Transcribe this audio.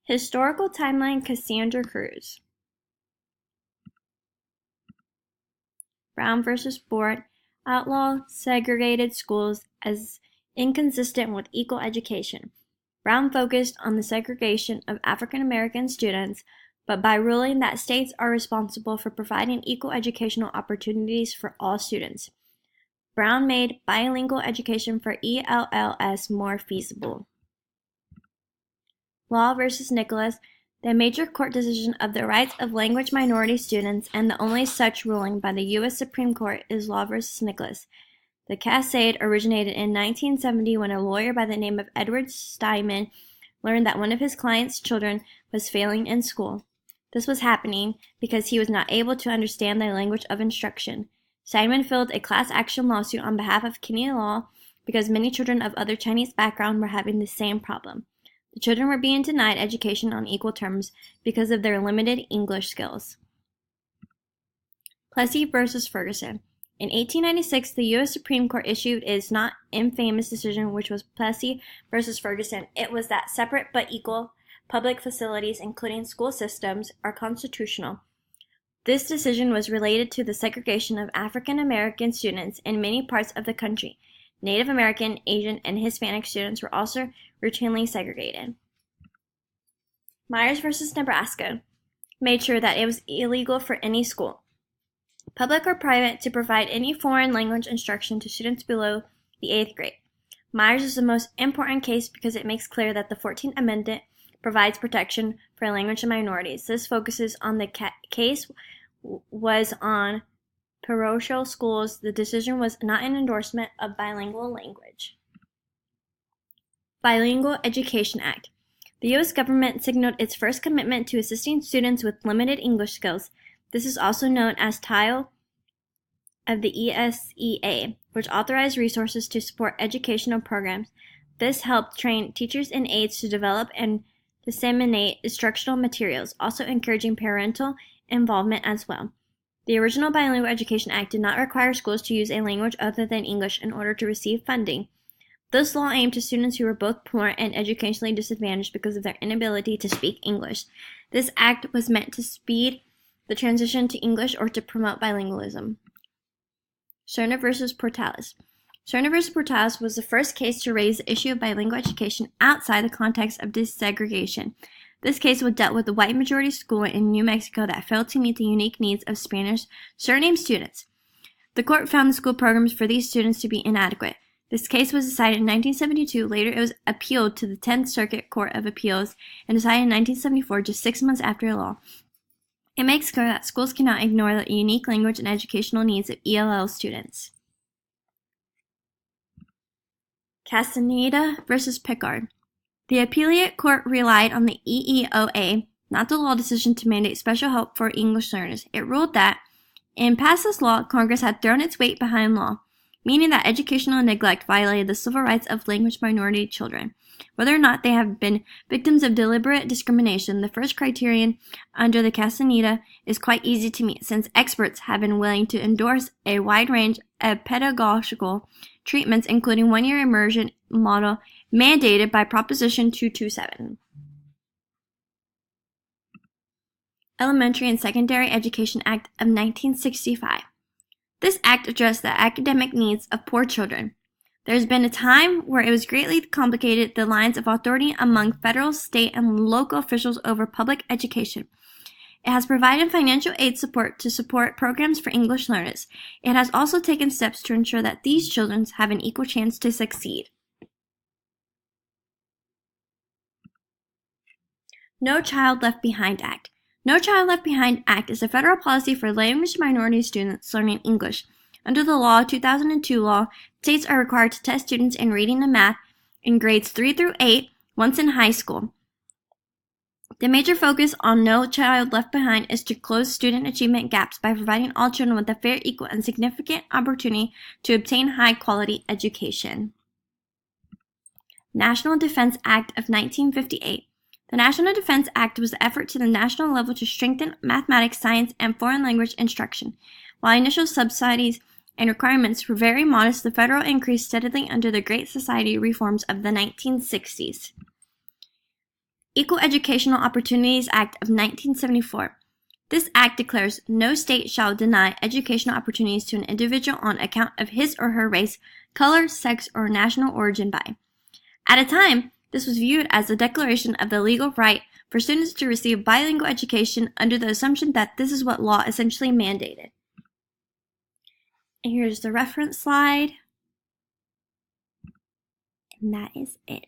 Historical Timeline Cassandra Cruz. Brown versus Board outlaw segregated schools as inconsistent with equal education. Brown focused on the segregation of African American students, but by ruling that states are responsible for providing equal educational opportunities for all students. Brown made bilingual education for ELLs more feasible. Law versus Nicholas, the major court decision of the rights of language minority students and the only such ruling by the U.S. Supreme Court is Law versus Nicholas. The cascade originated in 1970 when a lawyer by the name of Edward Steinman learned that one of his client's children was failing in school. This was happening because he was not able to understand the language of instruction. Steinman filed a class action lawsuit on behalf of Kenyan law because many children of other Chinese background were having the same problem. The children were being denied education on equal terms because of their limited English skills. Plessy versus Ferguson. In 1896, the U.S. Supreme Court issued its not infamous decision, which was Plessy versus Ferguson. It was that separate but equal public facilities, including school systems, are constitutional. This decision was related to the segregation of African American students in many parts of the country. Native American, Asian, and Hispanic students were also routinely segregated. Myers versus Nebraska made sure that it was illegal for any school, public or private, to provide any foreign language instruction to students below the 8th grade. Myers is the most important case because it makes clear that the 14th Amendment provides protection for language minorities. This focuses on the case was on parochial schools. The decision was not an endorsement of bilingual language. Bilingual Education Act. The U.S. government signaled its first commitment to assisting students with limited English skills. This is also known as Title of the ESEA, which authorized resources to support educational programs. This helped train teachers and aides to develop and disseminate instructional materials, also encouraging parental involvement as well. The original Bilingual Education Act did not require schools to use a language other than English in order to receive funding. This law aimed to students who were both poor and educationally disadvantaged because of their inability to speak English. This act was meant to speed the transition to English or to promote bilingualism. Cerna versus Portales. Cerna versus Portales was the first case to raise the issue of bilingual education outside the context of desegregation. This case was dealt with a white majority school in New Mexico that failed to meet the unique needs of Spanish surname students. The court found the school programs for these students to be inadequate. This case was decided in 1972. Later, it was appealed to the 10th Circuit Court of Appeals and decided in 1974, just 6 months after the law. It makes clear that schools cannot ignore the unique language and educational needs of ELL students. Castaneda versus Pickard. The appellate court relied on the EEOA, not the law decision, to mandate special help for English learners. It ruled that, in passing this law, Congress had thrown its weight behind law, meaning that educational neglect violated the civil rights of language minority children. Whether or not they have been victims of deliberate discrimination, the first criterion under the Castaneda is quite easy to meet, since experts have been willing to endorse a wide range of pedagogical treatments, including one-year immersion model mandated by Proposition 227. Elementary and Secondary Education Act of 1965. This act addressed the academic needs of poor children. There has been a time where it was greatly complicated the lines of authority among federal, state, and local officials over public education. It has provided financial aid support to support programs for English learners. It has also taken steps to ensure that these children have an equal chance to succeed. No Child Left Behind Act. No Child Left Behind Act is a federal policy for language minority students learning English. Under the law, 2002 law, states are required to test students in reading and math in grades 3 through 8 once in high school. The major focus on No Child Left Behind is to close student achievement gaps by providing all children with a fair, equal, and significant opportunity to obtain high-quality education. National Defense Act of 1958. The National Defense Act was the effort to the national level to strengthen mathematics, science, and foreign language instruction. While initial subsidies and requirements were very modest, the federal increased steadily under the Great Society reforms of the 1960s. Equal Educational Opportunities Act of 1974. This act declares no state shall deny educational opportunities to an individual on account of his or her race, color, sex, or national origin by. At a time, this was viewed as a declaration of the legal right for students to receive bilingual education under the assumption that this is what law essentially mandated. And here's the reference slide. And that is it.